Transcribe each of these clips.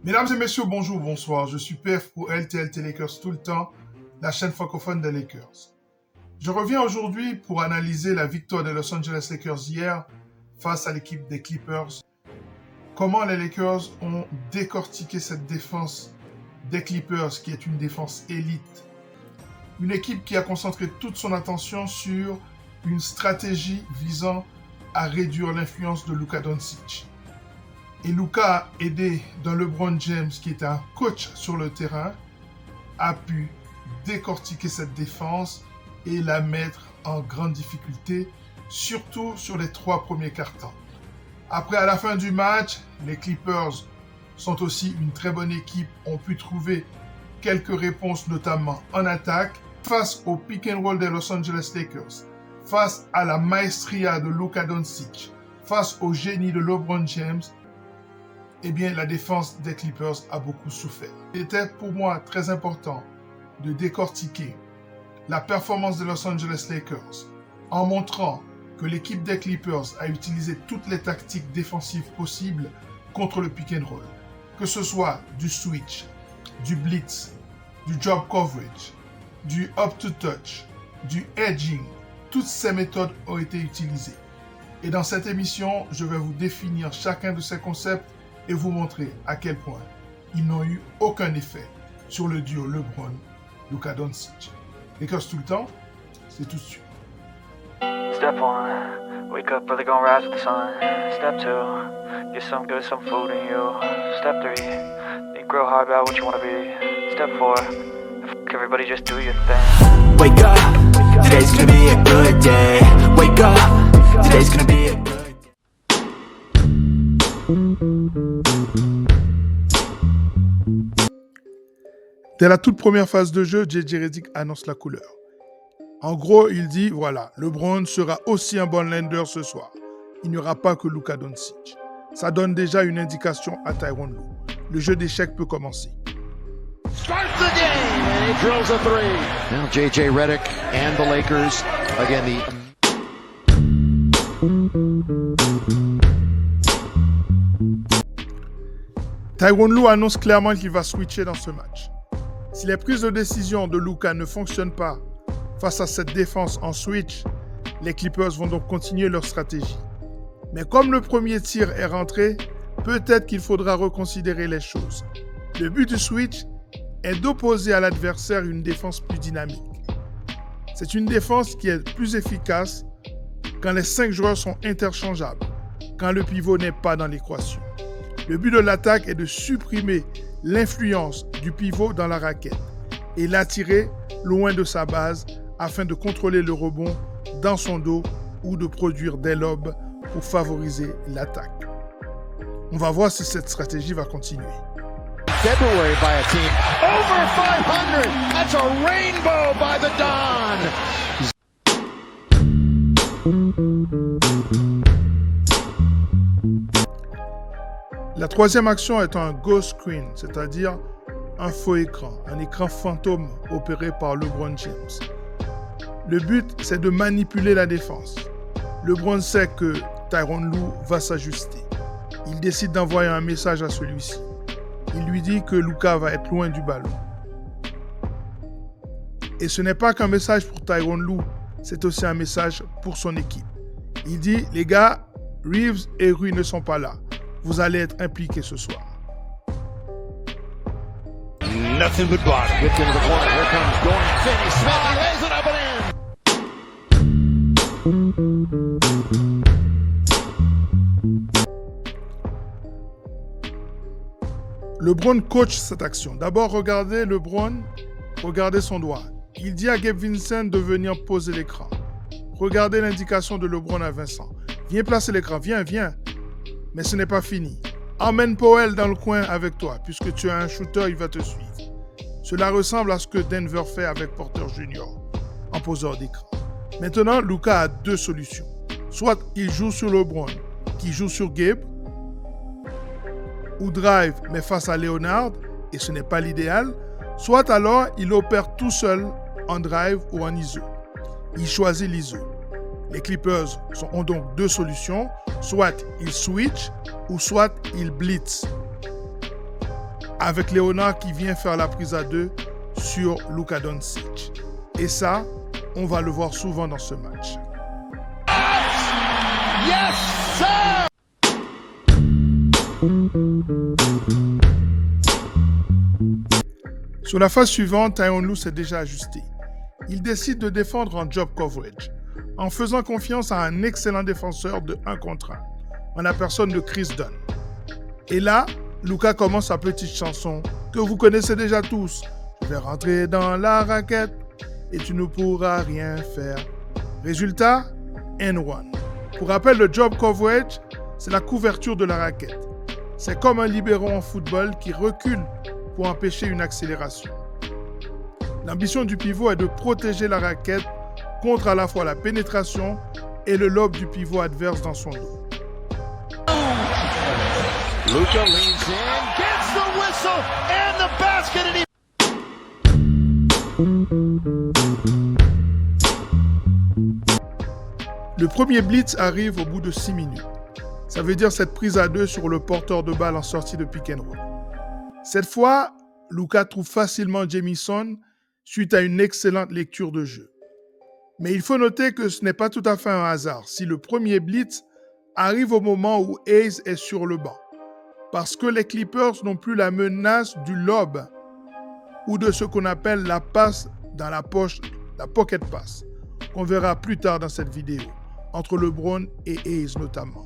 Mesdames et messieurs, bonjour, bonsoir. Je suis PF pour LTLT Lakers tout le temps, la chaîne francophone des Lakers. Je reviens aujourd'hui pour analyser la victoire des Los Angeles Lakers hier face à l'équipe des Clippers. Comment les Lakers ont décortiqué cette défense des Clippers, qui est une défense élite. Une équipe qui a concentré toute son attention sur une stratégie visant à réduire l'influence de Luka Doncic. Et Luka, aidé d'un LeBron James qui est un coach sur le terrain, a pu décortiquer cette défense et la mettre en grande difficulté, surtout sur les 3 premiers quarts-temps. Après, à la fin du match, les Clippers sont aussi une très bonne équipe, ont pu trouver quelques réponses, notamment en attaque, face au pick and roll des Los Angeles Lakers, face à la maestria de Luka Doncic, face au génie de LeBron James. Eh bien, la défense des Clippers a beaucoup souffert. Il était pour moi très important de décortiquer la performance des Los Angeles Lakers en montrant que l'équipe des Clippers a utilisé toutes les tactiques défensives possibles contre le pick and roll, que ce soit du switch, du blitz, du drop coverage, du up to touch, du edging. Toutes ces méthodes ont été utilisées. Et dans cette émission, je vais vous définir chacun de ces concepts et vous montrer à quel point ils n'ont eu aucun effet sur le duo LeBron-Luka Doncic. Lakers tout le temps, c'est tout de suite. Step 1, wake up early, gonna rise with the sun. Step 2, get some good, some food in you. Step 3, think real hard about what you wanna be. Step 4, everybody just do your thing. Wake up, today's gonna be a good day. Wake up, today's gonna be a good day. Dès la toute première phase de jeu, JJ Redick annonce la couleur. En gros, il dit, voilà, LeBron sera aussi un bon lender ce soir. Il n'y aura pas que Luka Doncic. Ça donne déjà une indication à Tyronn Lue. Le jeu d'échecs peut commencer. Starts the game and he drills a three. Now JJ Redick and the Lakers again. Tyronn Lue annonce clairement qu'il va switcher dans ce match. Si les prises de décision de Luka ne fonctionnent pas face à cette défense en switch, les Clippers vont donc continuer leur stratégie. Mais comme le premier tir est rentré, peut-être qu'il faudra reconsidérer les choses. Le but du switch est d'opposer à l'adversaire une défense plus dynamique. C'est une défense qui est plus efficace quand les 5 joueurs sont interchangeables, quand le pivot n'est pas dans l'équation. Le but de l'attaque est de supprimer l'influence du pivot dans la raquette et l'attirer loin de sa base afin de contrôler le rebond dans son dos ou de produire des lobes pour favoriser l'attaque. On va voir si cette stratégie va continuer. February by a team over 500. That's a rainbow by the Don. La troisième action est un ghost screen, c'est-à-dire un faux écran, un écran fantôme opéré par LeBron James. Le but, c'est de manipuler la défense. LeBron sait que Tyronn Lue va s'ajuster. Il décide d'envoyer un message à celui-ci. Il lui dit que Luka va être loin du ballon. Et ce n'est pas qu'un message pour Tyronn Lue, c'est aussi un message pour son équipe. Il dit, les gars, Reeves et Rui ne sont pas là. Vous allez être impliqués ce soir. Nothing but bottom. Whipped into the corner. Here comes Gordon. Finney Smith. He lays it up and in. LeBron coach cette action. D'abord, regardez LeBron, regardez son doigt. Il dit à Gabe Vincent de venir poser l'écran. Regardez l'indication de LeBron à Vincent. Viens placer l'écran, viens. Mais ce n'est pas fini. Emmène Powell dans le coin avec toi, puisque tu as un shooter, il va te suivre. Cela ressemble à ce que Denver fait avec Porter Jr. en poseur d'écran. Maintenant, Luka a 2 solutions. Soit il joue sur LeBron, qui joue sur Gabe, ou drive, mais face à Leonard, et ce n'est pas l'idéal. Soit alors, il opère tout seul en drive ou en ISO. Il choisit l'ISO. Les Clippers ont donc 2 solutions. Soit ils switch ou soit ils blitz. avec Leonard qui vient faire la prise à 2 sur Luka Doncic. Et ça, on va le voir souvent dans ce match. Yes, sir! Sur la phase suivante, Tyronn Lue s'est déjà ajusté. Il décide de défendre en job coverage, en faisant confiance à un excellent défenseur de 1 contre 1, en la personne de Chris Dunn. Et là, Luka commence sa petite chanson que vous connaissez déjà tous. Je vais rentrer dans la raquette et tu ne pourras rien faire. Résultat, N1. Pour rappel, le job coverage, c'est la couverture de la raquette. C'est comme un libéro en football qui recule pour empêcher une accélération. L'ambition du pivot est de protéger la raquette contre à la fois la pénétration et le lob du pivot adverse dans son dos. Luka leans in, gets the whistle, and the basket, and he... Le premier blitz arrive au bout de 6 minutes. Ça veut dire cette prise à 2 sur le porteur de balle en sortie de pick and roll. Cette fois, Luka trouve facilement Jamison suite à une excellente lecture de jeu. Mais il faut noter que ce n'est pas tout à fait un hasard si le premier blitz arrive au moment où Hayes est sur le banc. Parce que les Clippers n'ont plus la menace du lob ou de ce qu'on appelle la passe dans la poche, la pocket pass, qu'on verra plus tard dans cette vidéo, entre LeBron et Hayes notamment.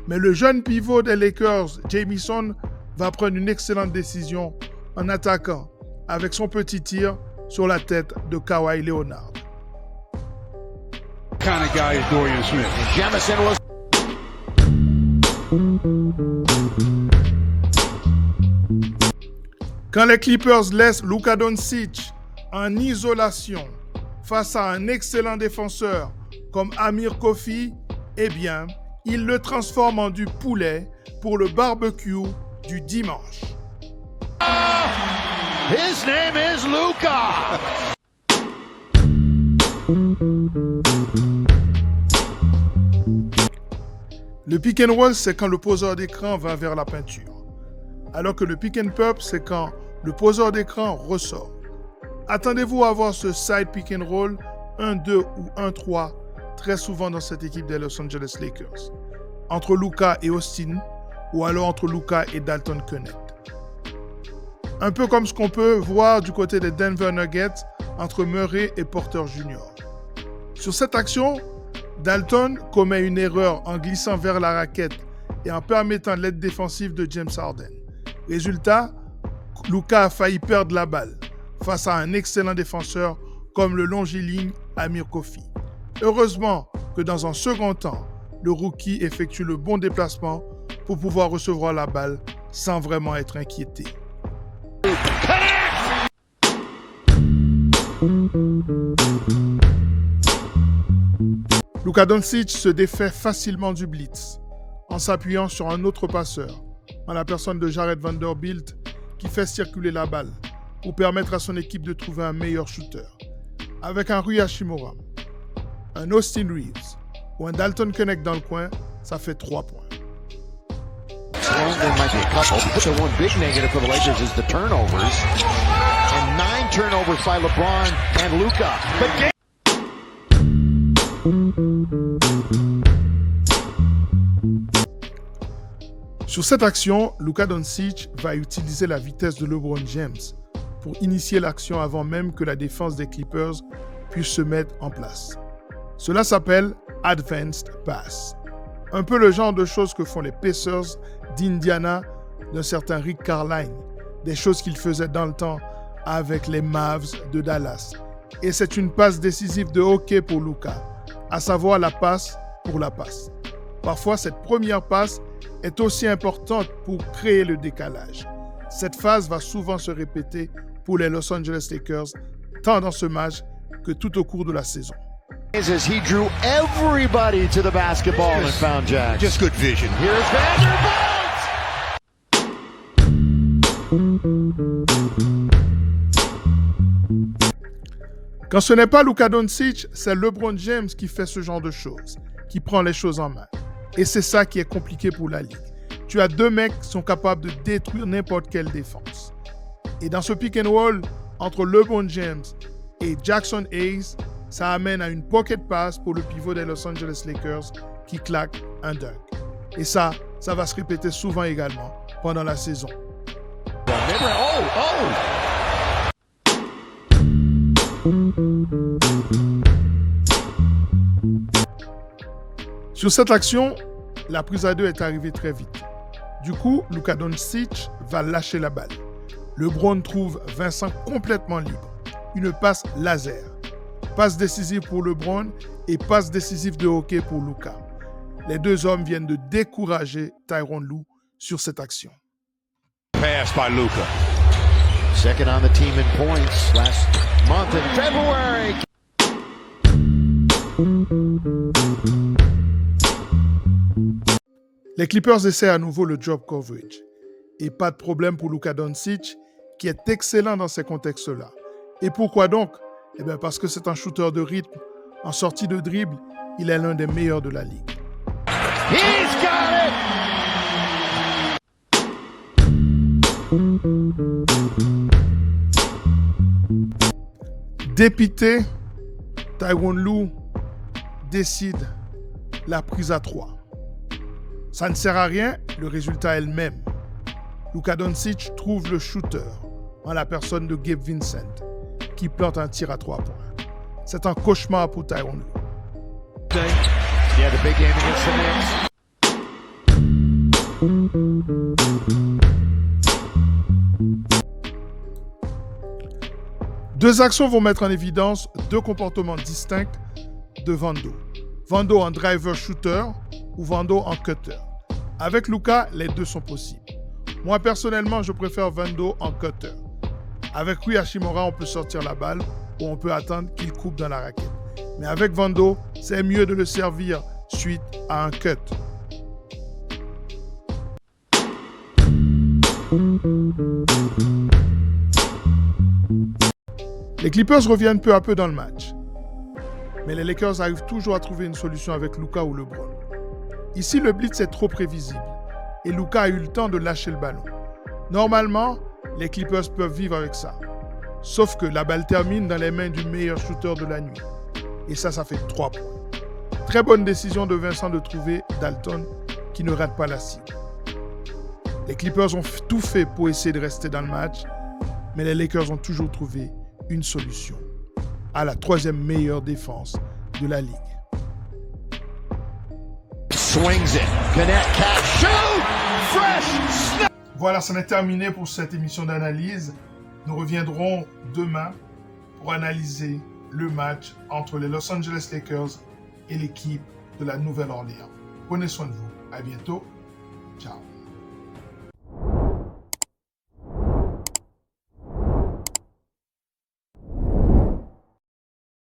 Mais le jeune pivot des Lakers, Jamison, va prendre une excellente décision en attaquant avec son petit tir sur la tête de Kawhi Leonard. Kind of guy is Dorian Smith. Jamison was... Quand les Clippers laissent Luka Doncic en isolation face à un excellent défenseur comme Amir Coffey, eh bien, ils le transforment en du poulet pour le barbecue du dimanche. His name is Luka! Le pick and roll, c'est quand le poseur d'écran va vers la peinture. Alors que le pick and pop, c'est quand le poseur d'écran ressort. Attendez-vous à voir ce side pick and roll 1-2 ou 1-3 très souvent dans cette équipe des Los Angeles Lakers. Entre Luka et Austin, ou alors entre Luka et Dalton Knecht. Un peu comme ce qu'on peut voir du côté des Denver Nuggets entre Murray et Porter Jr. Sur cette action, Dalton commet une erreur en glissant vers la raquette et en permettant l'aide défensive de James Harden. Résultat, Luka a failli perdre la balle face à un excellent défenseur comme le longiligne Amir Coffey. Heureusement que dans un second temps, le rookie effectue le bon déplacement pour pouvoir recevoir la balle sans vraiment être inquiété. Luka Doncic se défait facilement du blitz en s'appuyant sur un autre passeur, en la personne de Jared Vanderbilt qui fait circuler la balle pour permettre à son équipe de trouver un meilleur shooter. Avec un Rui Hachimura, un Austin Reeves ou un Dalton Knecht dans le coin, ça fait 3 points. Well, there might be a couple, but the one big negative for the Lakers is the turnovers. And 9 turnovers by LeBron and Luka. But sur cette action, Luka Doncic va utiliser la vitesse de LeBron James pour initier l'action avant même que la défense des Clippers puisse se mettre en place. Cela s'appelle Advanced Pass. Un peu le genre de choses que font les Pacers d'Indiana d'un certain Rick Carlisle, des choses qu'il faisait dans le temps avec les Mavs de Dallas. Et c'est une passe décisive de hockey pour Luka, à savoir la passe pour la passe. Parfois, cette première passe est aussi importante pour créer le décalage. Cette phase va souvent se répéter pour les Los Angeles Lakers, tant dans ce match que tout au cours de la saison. as he drew everybody to the basketball and found Jack. Just good vision. Here's Vanderbilt! Quand ce n'est pas Luka Doncic, c'est LeBron James qui fait ce genre de choses, qui prend les choses en main. Et c'est ça qui est compliqué pour la Ligue. tu as deux mecs qui sont capables de détruire n'importe quelle défense. Et dans ce pick and roll entre LeBron James et Jackson Hayes, ça amène à une pocket pass pour le pivot des Los Angeles Lakers qui claque un dunk. Et ça va se répéter souvent également pendant la saison. Sur cette action, la prise à deux est arrivée très vite. Du coup, Luka Doncic va lâcher la balle. LeBron trouve Vincent complètement libre. Une passe laser. Passe décisive pour LeBron et passe décisive de hockey pour Luka. Les deux hommes viennent de décourager Tyronn Lue sur cette action. Pass by Luka. Second on the team in points last month in February. Les Clippers essaient à nouveau le drop coverage. Et pas de problème pour Luka Doncic, qui est excellent dans ces contextes-là. Et pourquoi donc? Eh bien parce que c'est un shooter de rythme. En sortie de dribble, il est l'un des meilleurs de la ligue. He's got it! Dépité, Tyronn Lue décide la prise à 3. Ça ne sert à rien, le résultat est le même. Luka Doncic trouve le shooter en la personne de Gabe Vincent, qui plante un tir à 3 points. C'est un cauchemar pour Tyronn Lue. Yeah, the big game against the Knicks. Deux actions vont mettre en évidence deux comportements distincts de Vando. Vando en driver shooter ou Vando en cutter. Avec Luka, les deux sont possibles. Moi, personnellement, je préfère Vando en cutter. Avec Rui Hachimura, on peut sortir la balle ou on peut attendre qu'il coupe dans la raquette. Mais avec Vando, c'est mieux de le servir suite à un cut. Les Clippers reviennent peu à peu dans le match. Mais les Lakers arrivent toujours à trouver une solution avec Luka ou LeBron. Ici, le blitz est trop prévisible et Luka a eu le temps de lâcher le ballon. Normalement, les Clippers peuvent vivre avec ça. Sauf que la balle termine dans les mains du meilleur shooter de la nuit. Et ça fait 3 points. Très bonne décision de Vincent de trouver Dalton qui ne rate pas la cible. Les Clippers ont tout fait pour essayer de rester dans le match, mais les Lakers ont toujours trouvé une solution à la 3e meilleure défense de la ligue. Swings it. Connect, catch, shoot! Fresh snap! Voilà, c'en est terminé pour cette émission d'analyse. Nous reviendrons demain pour analyser le match entre les Los Angeles Lakers et l'équipe de la Nouvelle-Orléans. Prenez soin de vous. À bientôt. Ciao.